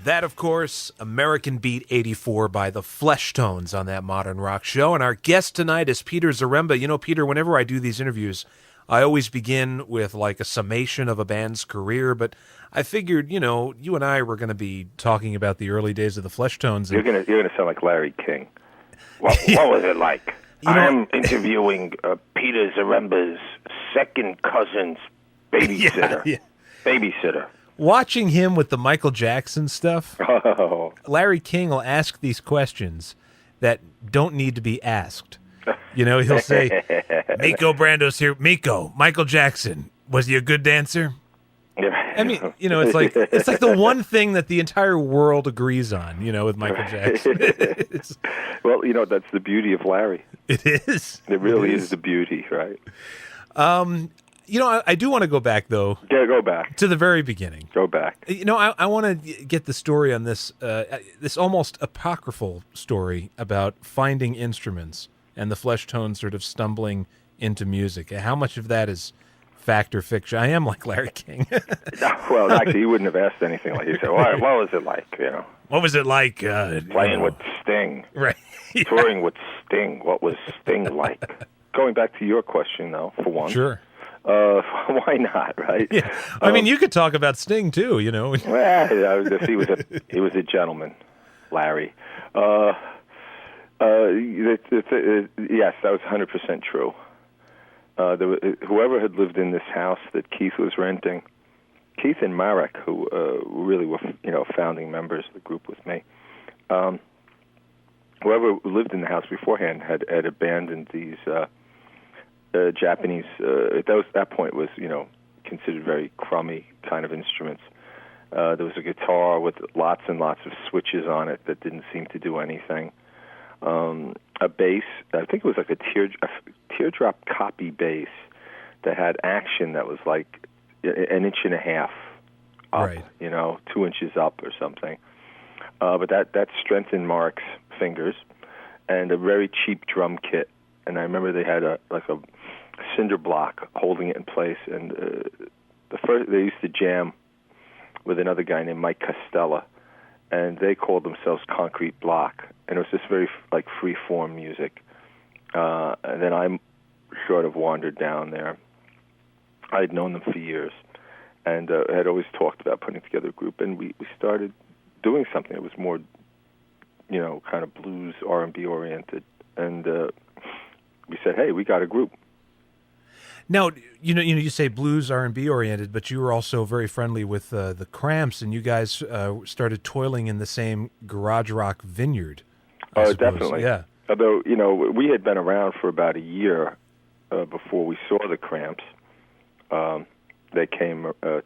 That, of course, American Beat 84 by the Fleshtones on that Modern Rock show. And our guest tonight is Peter Zaremba. You know, Peter, whenever I do these interviews, I always begin with like a summation of a band's career, but I figured, you know, you and I were going to be talking about the early days of the Fleshtones. You're gonna sound like Larry King. What was it like? I'm interviewing Peter Zaremba's second cousin's babysitter. Yeah. Babysitter. Watching him with the Michael Jackson stuff, Oh. Larry King will ask these questions that don't need to be asked. You know, he'll say, Miko Brando's here. Miko, Michael Jackson, was he a good dancer? I mean, you know, it's like the one thing that the entire world agrees on, you know, with Michael Jackson. Well, you know, that's the beauty of Larry. It is. It really is the beauty, right? You know, I do want to go back, though. Yeah, go back. To the very beginning. Go back. You know, I want to get the story on this, this almost apocryphal story about finding instruments and the Fleshtones sort of stumbling into music. How much of that is fact or fiction? I am like Larry King. Well, actually, he wouldn't have asked anything like you said. What was it like? You know, what was it like? Playing with Sting, right? Touring with Sting. What was Sting like? Going back to your question, though, for one, sure. Why not? Right? Yeah. I mean, you could talk about Sting too. You know. Well, he was a gentleman, Larry. Yes, that was 100% true. Whoever had lived in this house that Keith was renting, Keith and Marek, who really were, you know, founding members of the group with me, whoever lived in the house beforehand had abandoned these Japanese. At that point, was, you know, considered very crummy kind of instruments. There was a guitar with lots and lots of switches on it that didn't seem to do anything. A bass, I think it was like a teardrop copy bass that had action that was like an inch and a half up, right. You know, 2 inches up or something. But that strengthened Mark's fingers, and a very cheap drum kit. And I remember they had a cinder block holding it in place. And they used to jam with another guy named Mike Costella, and they called themselves Concrete Block. And it was just very like free-form music. And then I sort of wandered down there. I had known them for years, and had always talked about putting together a group. And we started doing something that was more, you know, kind of blues, R&B oriented. And we said, hey, we got a group. Now, you say blues, R&B oriented, but you were also very friendly with the Cramps, and you guys started toiling in the same garage rock vineyard. Oh, definitely. Yeah. Although, you know, we had been around for about a year before we saw the Cramps. They came to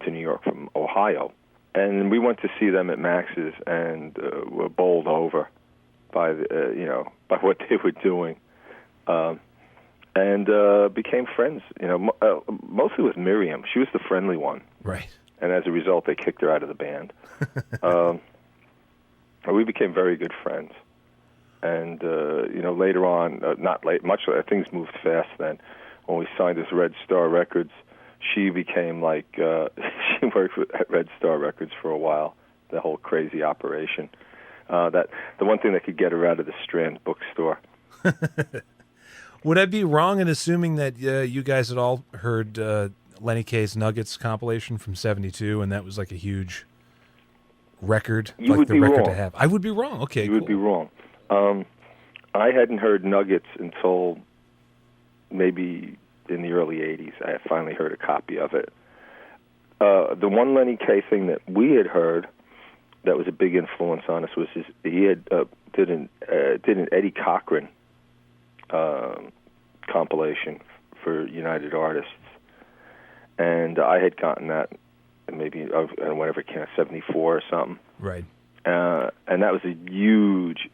New York from Ohio, and we went to see them at Max's, and were bowled over by by what they were doing. And became friends, you know, mostly with Miriam. She was the friendly one. Right. And as a result, they kicked her out of the band. We became very good friends. And, you know, later on, not late, much later, things moved fast then. When we signed as Red Star Records, she became like, she worked at Red Star Records for a while, the whole crazy operation. The one thing that could get her out of the Strand bookstore. Would I be wrong in assuming that you guys had all heard Lenny Kaye's Nuggets compilation from '72, and that was like a huge record, you would the be record wrong. to have? I would be wrong. Okay, you would be wrong. I hadn't heard Nuggets until maybe in the early '80s. I finally heard a copy of it. The one Lenny Kaye thing that we had heard that was a big influence on us was he had did an Eddie Cochran compilation for United Artists, and I had gotten that maybe whatever it came out, 74 or something. Right. And that was a huge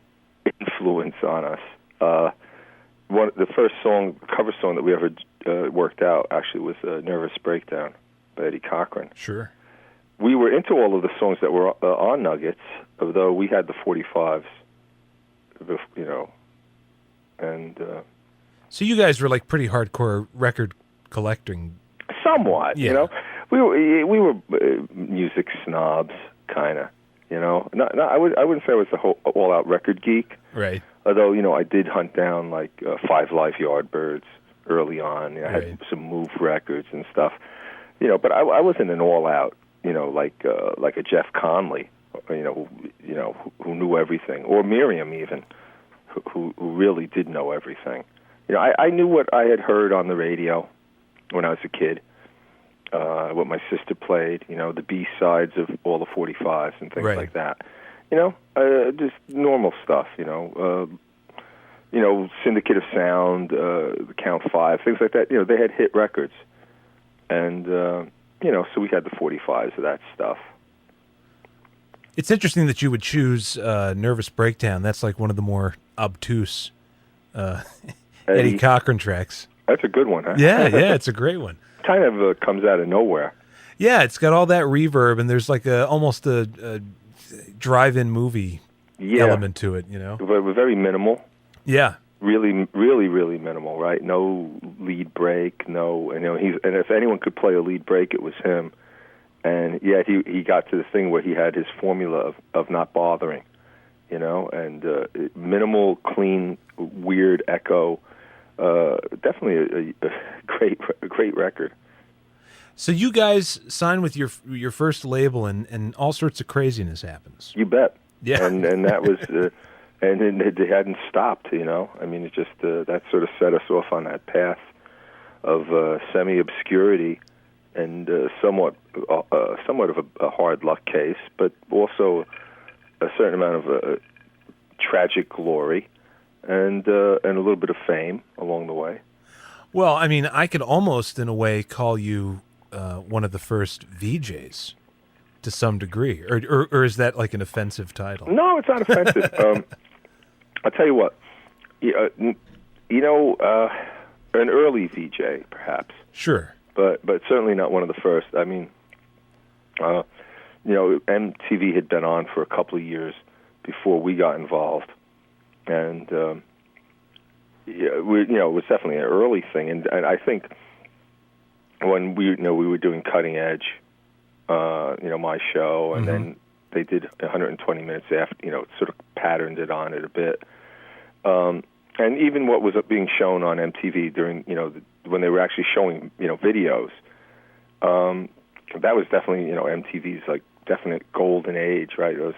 influence on us. The first cover song that we ever worked out actually was "Nervous Breakdown" by Eddie Cochran. Sure. We were into all of the songs that were on Nuggets, although we had the 45s, you know, and so you guys were like pretty hardcore record collecting. Somewhat, yeah. You know, we were music snobs, kind of. I wouldn't say I was a whole all-out record geek. Right. Although, I did hunt down like 5 Live Yardbirds early on. I had some Move records and stuff. But I wasn't an all-out, like a Jeff Conley, who knew everything, or Miriam even, who really did know everything. I knew what I had heard on the radio when I was a kid, what my sister played, the B-sides of all the 45s and things like that. Just normal stuff, Syndicate of Sound, the Count 5, things like that. They had hit records. And, so we had the 45s of that stuff. It's interesting that you would choose Nervous Breakdown. That's like one of the more obtuse Eddie Cochran tracks. That's a good one, huh? Yeah, it's a great one. Kind of comes out of nowhere. Yeah, it's got all that reverb, and there's like almost a drive-in movie element to it, But very minimal. Yeah. Really, really, really minimal, right? No lead break, no, and if anyone could play a lead break, it was him. And yet he got to the thing where he had his formula of not bothering, and minimal, clean, weird echo. Definitely a great record. So you guys sign with your first label, and all sorts of craziness happens. You bet. Yeah. And that was, and it hadn't stopped. It just that sort of set us off on that path of semi-obscurity and somewhat of a hard luck case, but also a certain amount of tragic glory and a little bit of fame along the way. Well, I could almost, in a way, call you one of the first VJs to some degree, or is that like an offensive title? No, it's not offensive. I'll tell you what, an early VJ, perhaps. Sure. But certainly not one of the first. MTV had been on for a couple of years before we got involved, and it was definitely an early thing. And I think when we were doing Cutting Edge, my show, and then they did 120 minutes after, sort of patterned it on it a bit. And even what was being shown on MTV during, when they were actually showing, videos, that was definitely, MTV's like definite golden age, right? It was,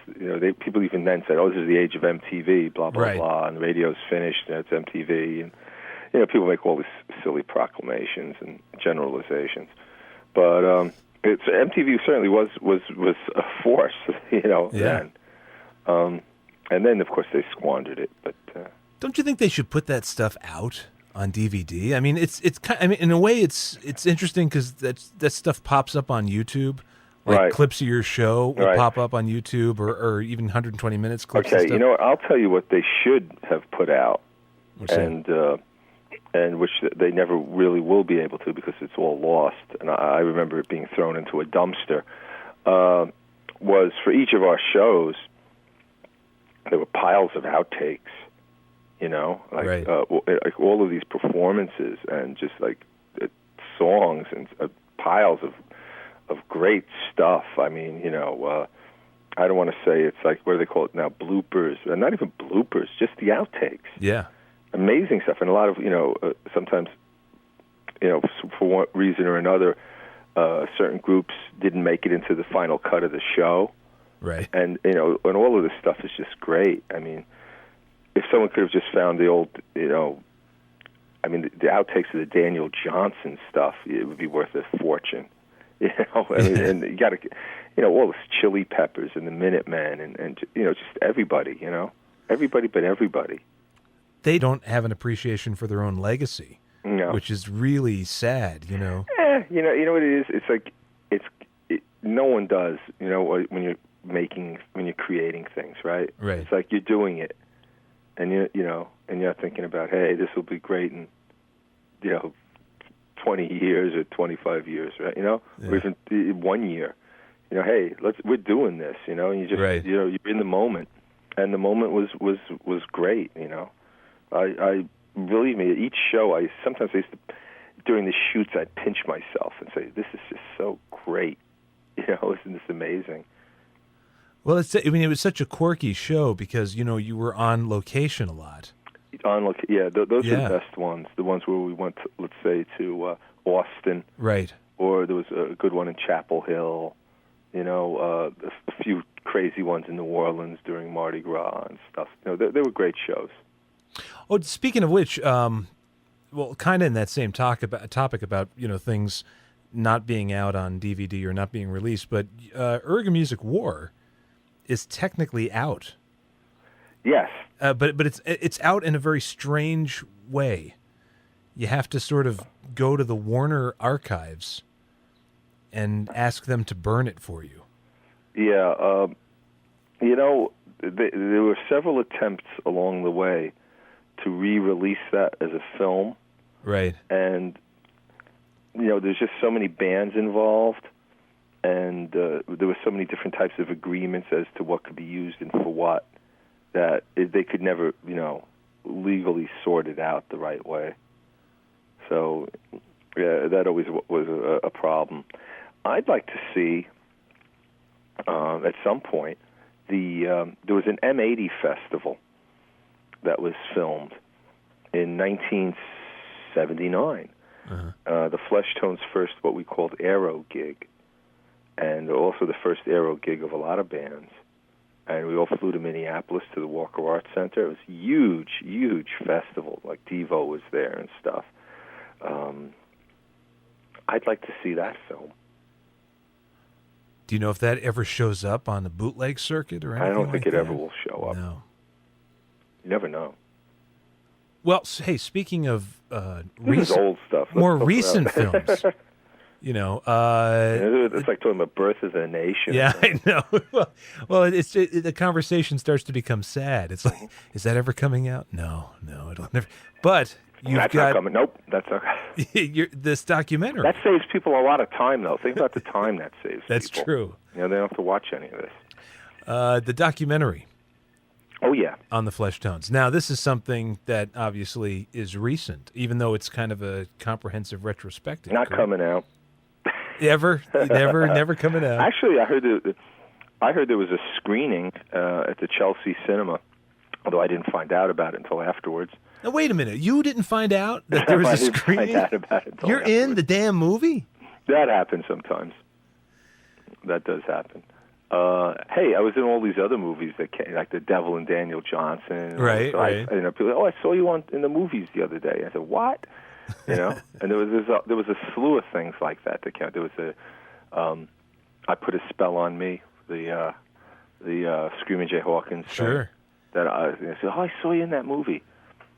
people even then said, "Oh, this is the age of MTV," blah blah blah, and the radio's finished, and it's MTV, and people make all these silly proclamations and generalizations, but MTV certainly was a force, then, and then of course they squandered it, but. Don't you think they should put that stuff out on DVD? It's kind. In a way, it's interesting because that stuff pops up on YouTube. Like clips of your show will pop up on YouTube, or even 120 minutes clips. Okay, and stuff. I'll tell you what they should have put out, and which they never really will be able to because it's all lost. And I remember it being thrown into a dumpster. Was for each of our shows, there were piles of outtakes. Like all of these performances and just like songs and piles of great stuff. I don't want to say it's like, what do they call it now, bloopers, not even bloopers, just the outtakes. Yeah. Amazing stuff. And a lot of, sometimes, for one reason or another, certain groups didn't make it into the final cut of the show. Right. And, and all of this stuff is just great. If someone could have just found the old, the outtakes of the Daniel Johnson stuff, it would be worth a fortune. And you got to, all this Chili Peppers and the Minutemen and just everybody, everybody but everybody. They don't have an appreciation for their own legacy, which is really sad, you know what it is? It's like no one does, when you're creating things, right? Right. It's like you're doing it. And and you're thinking about, hey, this will be great in, 20 years or 25 years, right? Or even 1 year. Hey, we're doing this. And you just, you're in the moment, and the moment was great. I believe me, each show, sometimes used to, during the shoots, I'd pinch myself and say, this is just so great. Isn't this amazing? Well, it was such a quirky show because, you were on location a lot. Those are the best ones. The ones where we went, let's say, to Austin. Right. Or there was a good one in Chapel Hill. A few crazy ones in New Orleans during Mardi Gras and stuff. They were great shows. Oh, speaking of which, well, kind of in that same topic about things not being out on DVD or not being released, but Urga Music War is technically out. Yes, but it's out in a very strange way. You have to sort of go to the Warner archives and ask them to burn it for you. Yeah, there were several attempts along the way to re-release that as a film. Right. And, there's just so many bands involved, and there were so many different types of agreements as to what could be used and for what, that they could never, legally sort it out the right way. So, yeah, that always was a problem. I'd like to see, at some point, there was an M80 festival that was filmed in 1979. Uh-huh. The Fleshtones' first, what we called Aero gig, and also the first Aero gig of a lot of bands. And we all flew to Minneapolis to the Walker Arts Center. It was a huge, huge festival. Like Devo was there and stuff. I'd like to see that film. Do you know if that ever shows up on the bootleg circuit or anything? I don't think it ever will show up. No. You never know. Well, hey, speaking of this is old stuff. More recent films, it's like talking about Birth of a Nation. Yeah, I know. Well, the conversation starts to become sad. It's like, is that ever coming out? No, it'll never. But that's not coming. Nope, that's not. This documentary that saves people a lot of time, though. Think about the time that saves. That's people. True. They don't have to watch any of this. The documentary. Oh, yeah. On the Fleshtones. Now, this is something that obviously is recent, even though it's kind of a comprehensive retrospective. Not coming out. Never coming out. Actually, I heard there was a screening at the Chelsea Cinema, although I didn't find out about it until afterwards. Now, wait a minute. You didn't find out that there was a screening? I didn't find out about it until You're afterwards. in the damn movie? That happens sometimes. That does happen. Hey, I was in all these other movies that came, like The Devil and Daniel Johnson. Right, so right. People, I saw you in the movies the other day. I said, what? And there was a slew of things like that came out. There was I Put a Spell on Me, the Screaming Jay Hawkins. Sure. That I said, I saw you in that movie.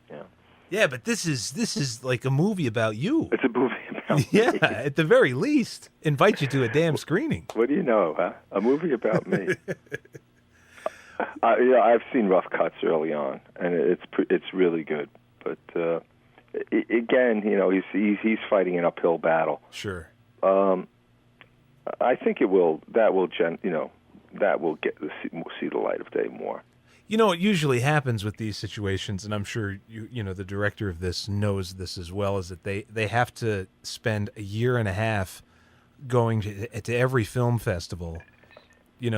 Yeah. Yeah, but this is like a movie about you. It's a movie about me. Yeah, at the very least, invite you to a damn screening. What do you know, huh? A movie about me. I've seen rough cuts early on, and it's really good. But again, he's fighting an uphill battle. Sure. I think that will get see the light of day more. What usually happens with these situations, and I'm sure the director of this knows this as well, is that they have to spend a year and a half going to every film festival,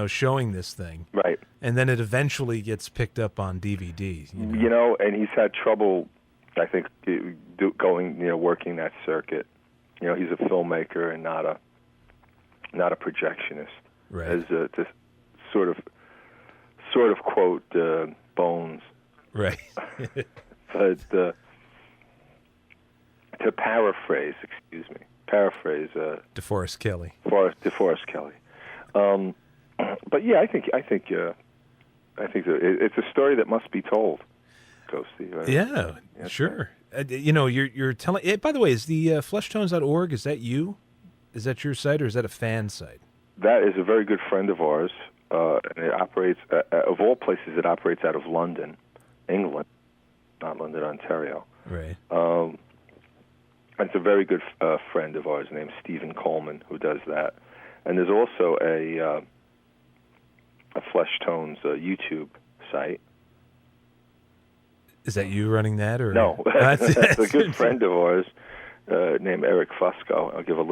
showing this thing. Right. And then it eventually gets picked up on DVD. And he's had trouble, I think, working that circuit. He's a filmmaker and not a projectionist. Right. As to sort of quote Bones. Right. But to paraphrase DeForest Kelley. DeForest Kelley. But yeah, I think it's a story that must be told. Ghosty. Right? Yeah, sure. You're telling. By the way, is the Fleshtones.org? Is that you? Is that your site, or is that a fan site? That is a very good friend of ours. And it operates, of all places, it operates out of London, England, not London, Ontario. Right. It's a very good friend of ours named Stephen Coleman who does that. And there's also a Fleshtones YouTube site. Is that you running that, or no? It's a good friend of ours named Eric Fusco. I'll give a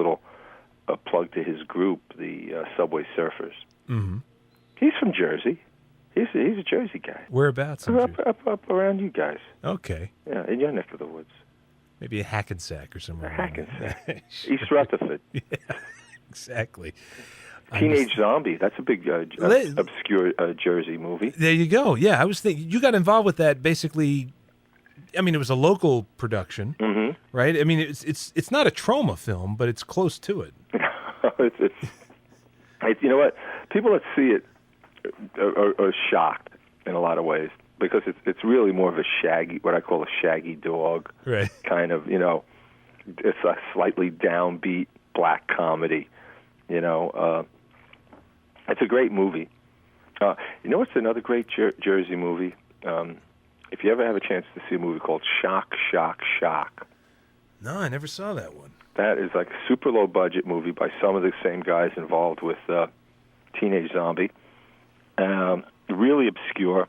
plug to his group, the Subway Surfers. Mm-hmm. He's from Jersey. He's a Jersey guy. Whereabouts? Up around you guys. Okay. Yeah, in your neck of the woods. Maybe a Hackensack or somewhere. Hackensack. Sure. East Rutherford. Yeah, exactly. Teenage Zombie. That's a big obscure Jersey movie. There you go. Yeah, I was thinking you got involved with that. Basically, I mean, it was a local production, right? I mean, it's not a trauma film, but it's close to it. You know what? People that see it are shocked in a lot of ways because it's really more of a what I call a shaggy dog, right? Kind of, it's a slightly downbeat black comedy. It's a great movie. You know what's another great Jersey movie? If you ever have a chance to see a movie called Shock, Shock, Shock. No, I never saw that one. That is like a super low budget movie by some of the same guys involved with Teenage Zombie. Really obscure,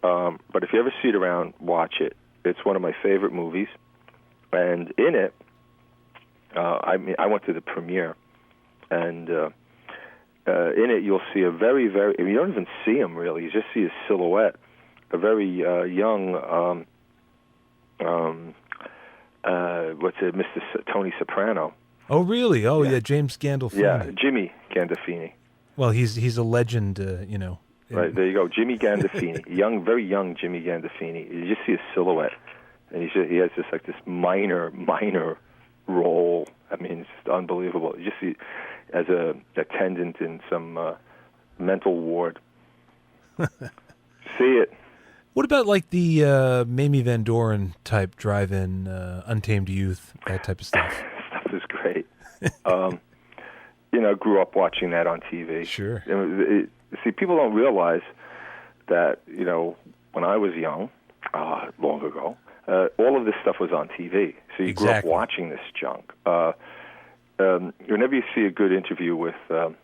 but if you ever see it around, watch it. It's one of my favorite movies. And in it, I went to the premiere, and in it you'll see a very, very, you don't even see him really, you just see his silhouette, a very young, Mr. Tony Soprano. Oh, really? Oh, yeah, James Gandolfini. Yeah, Jimmy Gandolfini. Well, he's a legend, Right, there you go, Jimmy Gandolfini, very young Jimmy Gandolfini. You just see his silhouette, and he has this minor role. I mean, it's just unbelievable. You just see as a attendant in some mental ward. See it. What about like the Mamie Van Doren type drive-in, Untamed Youth, that type of stuff? Stuff is great. Grew up watching that on TV. Sure. See, people don't realize that, when I was young, long ago, all of this stuff was on TV. So you grew up watching this junk. Whenever you see a good interview with the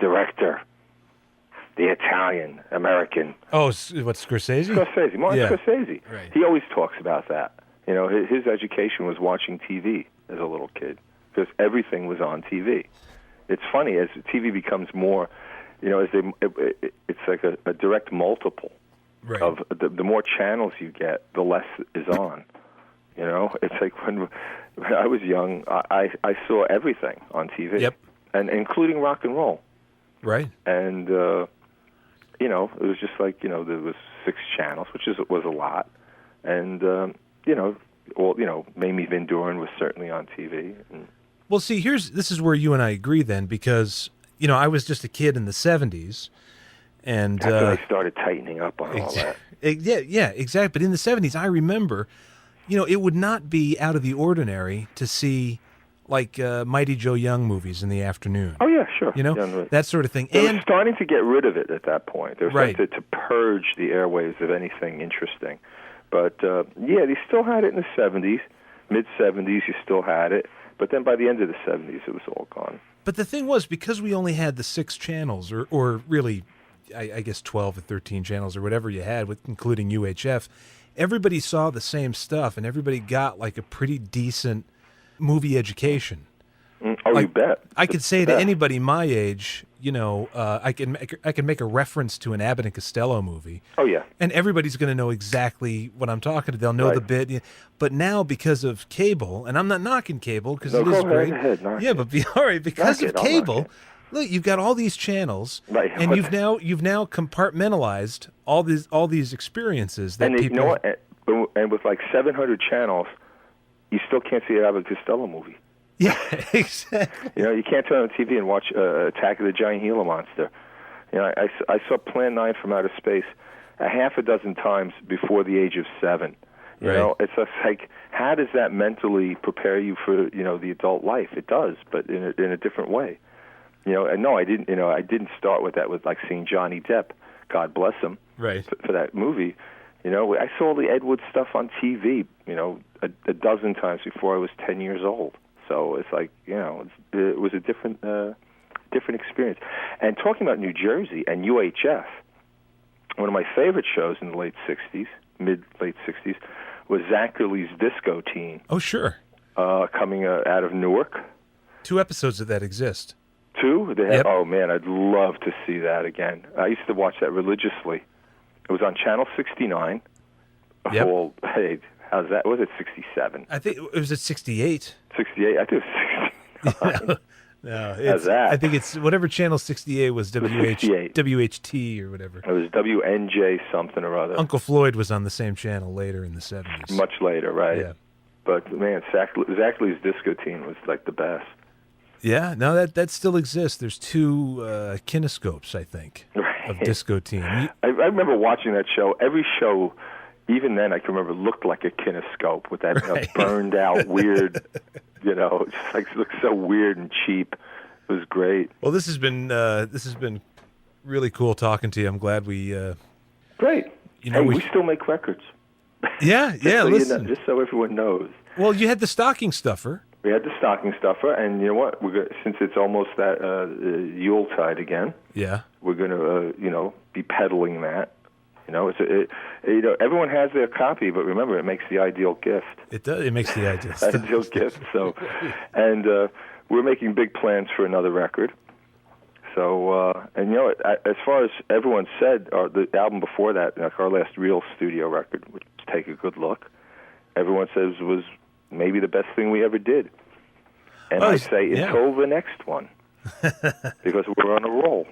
director, the Italian-American. Oh, what, Scorsese? Martin Scorsese. Right. He always talks about that. His education was watching TV as a little kid because everything was on TV. It's funny, as TV becomes more, it's like a direct multiple of the more channels you get, the less is on. It's like when I was young, I saw everything on TV. Yep. And including rock and roll. Right. And, it was just like, there was 6 channels, which was a lot. And, Mamie Van Doren was certainly on TV. Well, see, this is where you and I agree then, because, I was just a kid in the 70s. And that's when I started tightening up on all that. Yeah, exactly. But in the 70s, I remember, it would not be out of the ordinary to see, like, Mighty Joe Young movies in the afternoon. Oh, yeah, sure. That sort of thing. They were starting to get rid of it at that point. They were starting Right. to purge the airwaves of anything interesting. But, they still had it in the 70s. Mid-70s, you still had it. But then by the end of the 70s, it was all gone. But the thing was, because we only had the 6 channels, or really, I guess 12 or 13 channels or whatever you had, including UHF, everybody saw the same stuff, and everybody got like a pretty decent movie education. You bet. I could say to anybody my age, I can make a reference to an Abbott and Costello movie. Oh, yeah. And everybody's going to know exactly what I'm talking about. They'll know the bit. But now, because of cable, and I'm not knocking cable because it is great. Ahead, all right, because of cable, look, you've got all these channels, and you've now compartmentalized all these experiences that people. You know what? And with like 700 channels, you still can't see an Abbott and Costello movie. Yeah, exactly. You can't turn on the TV and watch Attack of the Giant Gila Monster. I saw Plan 9 from Outer Space a half a dozen times before the age of 7. It's just like, how does that mentally prepare you for the adult life? It does, but in a different way. And no, I didn't. I didn't start with that with like seeing Johnny Depp, God bless him, right, for that movie. I saw the Ed Wood stuff on TV. A dozen times before I was 10 years old. So it's like, it was a different experience. And talking about New Jersey and UHF, one of my favorite shows in the late 60s, mid-late 60s, was Zacherley's Disco Teen. Oh, sure. Coming out of Newark. 2 episodes of that exist. 2? They have, Yep. Oh, man, I'd love to see that again. I used to watch that religiously. It was on Channel 69. Yep. Well, hey, how's that? Was it 67? I think it was at 68. 68? I think it was 69. No, How's that? I think it's whatever channel 68 was, 68. WHT or whatever. It was WNJ something or other. Uncle Floyd was on the same channel later in the 70s. Much later, right? Yeah. But, man, Zackly's disco team was like the best. Yeah, no, that still exists. There's 2 kinescopes, I think, of Disco Team. I remember watching that show. Every show, even then, I can remember, looked like a kinescope with that burned out, weird, just like it looked so weird and cheap. It was great. Well, this has been really cool talking to you. I'm glad we. Great. Hey, we still make records. Yeah, yeah. So Listen, just so everyone knows. Well, you had the stocking stuffer. We had the stocking stuffer, and you know what? Since it's almost that Yuletide again, Yeah. we're going to, be peddling that. Everyone has their copy, but remember, it makes the ideal gift. It does. It makes the ideal Ideal gift. So, and we're making big plans for another record. So, as far as everyone said, the album before that, like our last real studio record, which is Take a Good Look, everyone says was maybe the best thing we ever did. And I say until the next one, because we're on a roll.